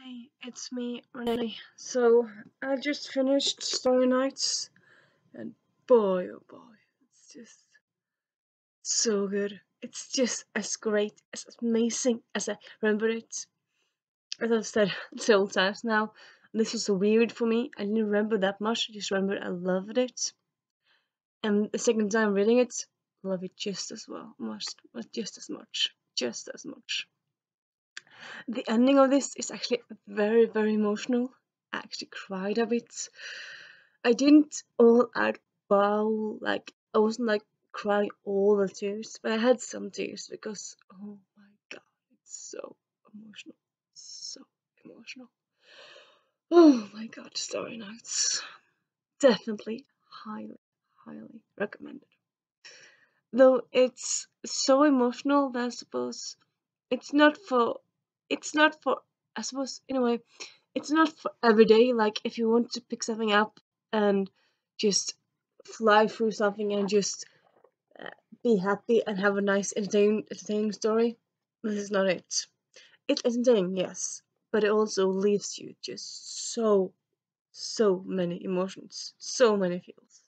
Hey, it's me, Renee. So, I just finished Story Nights, and boy, oh boy, it's just so good. It's just as great, as amazing as I remember it. As I've said several times now, this was so weird for me. I didn't remember that much, I just remembered I loved it. And the second time reading it, love it just as well, just as much, just as much. The ending of this is actually very, very emotional. I actually cried a bit. I didn't all out bow, like I wasn't like crying all the tears, but I had some tears because oh my god, it's so emotional. So emotional. Oh my god, Story Nights. Definitely highly, highly recommended. Though it's so emotional that I suppose it's not for it's not for I suppose in a way it's not for every day. Like if you want to pick something up and just fly through something and just uh, be happy and have a nice entertaining story, this is not it. It's entertaining, yes, but it also leaves you just so many emotions, so many feels.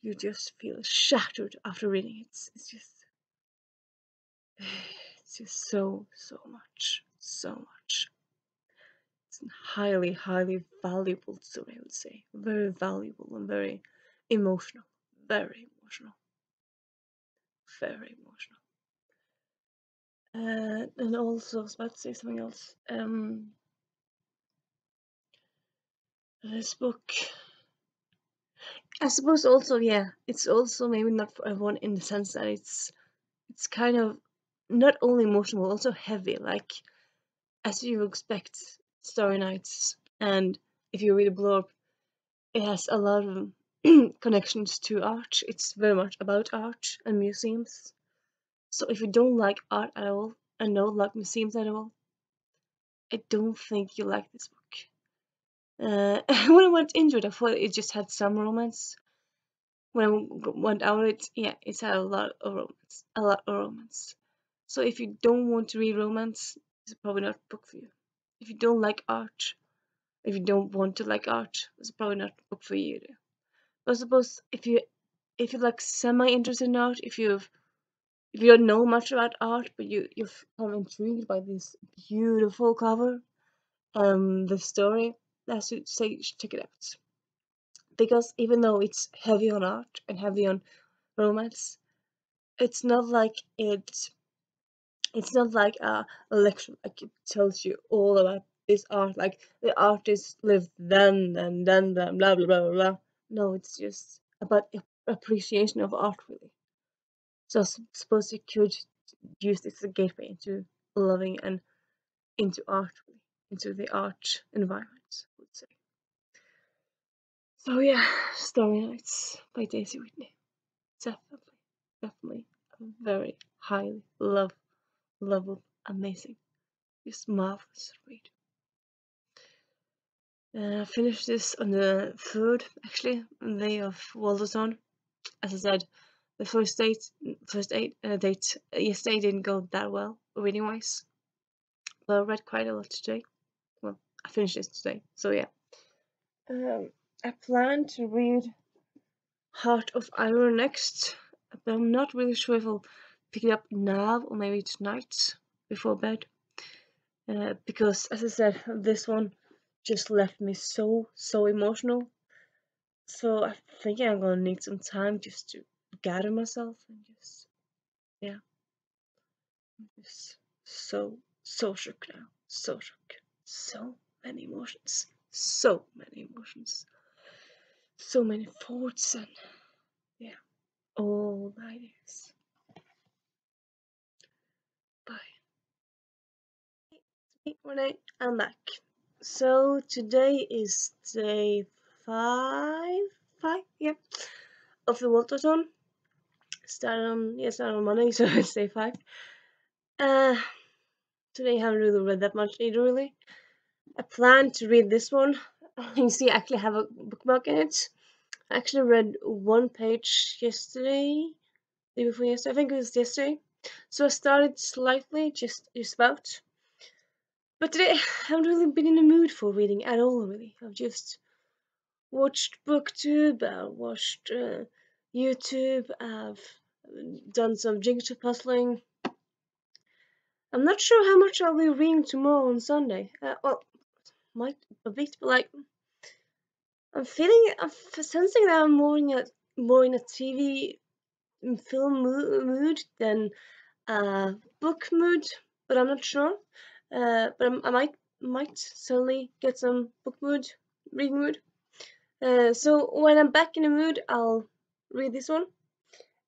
You just feel shattered after reading it. It's just so much, so much. It's a highly, highly valuable story, I would say. Very valuable and very emotional. Very emotional. Very emotional. And also, I was about to say something else. This book, I suppose also, yeah, it's also maybe not for everyone in the sense that it's kind of not only emotional, but also heavy. Like, as you expect, Story Nights, and if you read a blurb, it has a lot of connections to art. It's very much about art and museums. So if you don't like art at all and don't like museums at all, I don't think you like this book. When I went into it, I thought it just had some romance. When I went out it, yeah, it's had a lot of romance, a lot of romance. So if you don't want to read romance, it's probably not a book for you. If you don't like art, if you don't want to like art, it's probably not a book for you either. But I suppose if you're like semi interested in art, if you don't know much about art, but you're kind of intrigued by this beautiful cover, the story, I should say you should check it out. Because even though it's heavy on art and heavy on romance, it's not like it's not like a lecture like it tells you all about this art, like the artist lived then and then blah blah blah blah blah. No, it's just about appreciation of art really. So I suppose you could use this as a gateway into loving and into art, really, into the art environment, I would say. So yeah, Story Nights by Daisy Whitney. Definitely, definitely a very highly lovable, amazing, just marvelous read. I finished this on the third, actually, day of vaulthaton. As I said, the date yesterday didn't go that well reading wise, but I read quite a lot today. Well, I finished this today, so yeah. I plan to read Heart of Iron next, but I'm not really sure if I'll pick it up now or maybe tonight before bed. Because, as I said, this one just left me so emotional. So I think I'm gonna need some time just to gather myself and just, yeah, I'm just so shook now. So shook. So many emotions. So many emotions. So many thoughts and, yeah, all the ideas. Bye. Hey, Renee, I'm back. So today is day five, of the vaulthaton. Started on Monday, so it's day 5. Uh, Today I haven't really read that much either, really. I plan to read this one. You see, I actually have a bookmark in it. I actually read one page yesterday, day before yesterday. I think it was yesterday. So I started slightly, just about. But today I haven't really been in the mood for reading at all, really. I've just watched BookTube, I've watched YouTube, I've done some jigsaw puzzling. I'm not sure how much I'll be reading tomorrow on Sunday. Well, might a bit, but like I'm sensing that I'm more in a TV and film mood than book mood, but I'm not sure. But I might suddenly get some book mood, reading mood. So when I'm back in the mood, I'll read this one.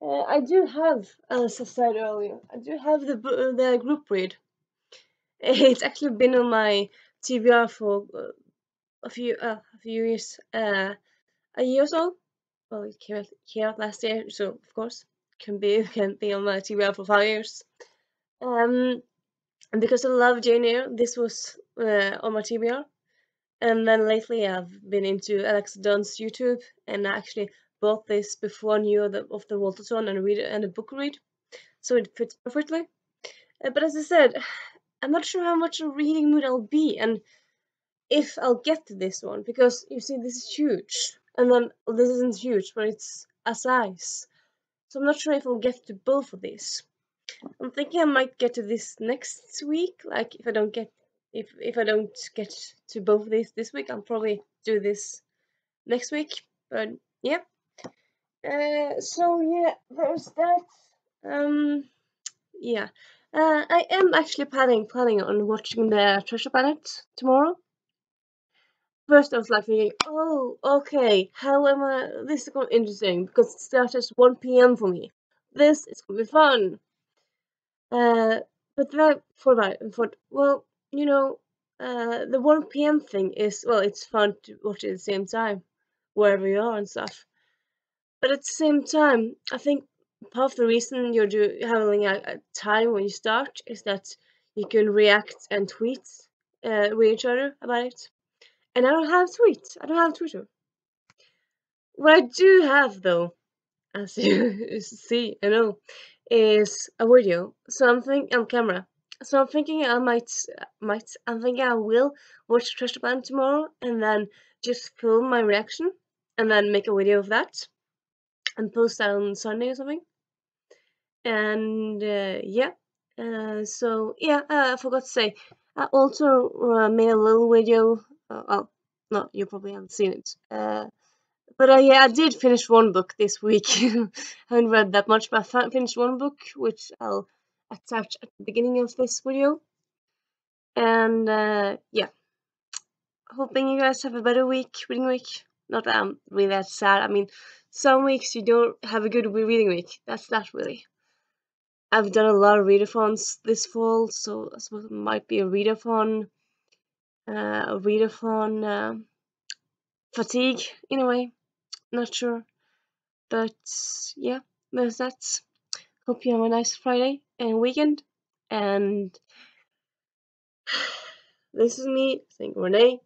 I do have, as I said earlier, I do have the group read. It's actually been on my TBR for a few years, a year or so. Well, it came out last year, so of course can be on my TBR for 5 years. And because I love Jane Eyre, this was on my TBR. And then lately I've been into Alexa Dunn's YouTube, and I actually bought this before I knew of the vaultathon and a book read, so it fits perfectly. But as I said, I'm not sure how much a reading mood I'll be, and if I'll get to this one, because you see this is huge, and then this isn't huge, but it's a size. So I'm not sure if I'll get to both of these. I'm thinking I might get to this next week. Like if I don't get to both of these this week, I'll probably do this next week. But yeah. So yeah, there's that. Yeah. I am actually planning on watching the Treasure Planet tomorrow. First, I was like thinking, oh, okay, how am I? This is going to be interesting because it starts at 1 p.m. for me. This is going to be fun. But then I thought about it and thought, well, the 1 p.m. thing is, well, it's fun to watch it at the same time, wherever you are and stuff. But at the same time, I think part of the reason you're having a time when you start is that you can react and tweet with each other about it. And I don't have tweets. I don't have Twitter. What I do have, though, as you see, is a video. So I'm thinking on camera. So I'm thinking I'm thinking I will watch Treasure Planet tomorrow and then just film my reaction and then make a video of that and post that on Sunday or something. And yeah, so yeah, I forgot to say, I also made a little video. Well, no, you probably haven't seen it. But yeah, I did finish one book this week. I haven't read that much, but I finished one book, which I'll attach at the beginning of this video. And yeah, hoping you guys have a better reading week. Not that I'm really that sad. I mean, some weeks you don't have a good reading week. That's that really. I've done a lot of readathons this fall, so I suppose it might be a readathon fatigue in a way. Not sure. But yeah, there's that. Hope you have a nice Friday and weekend. And this is me saying Renee.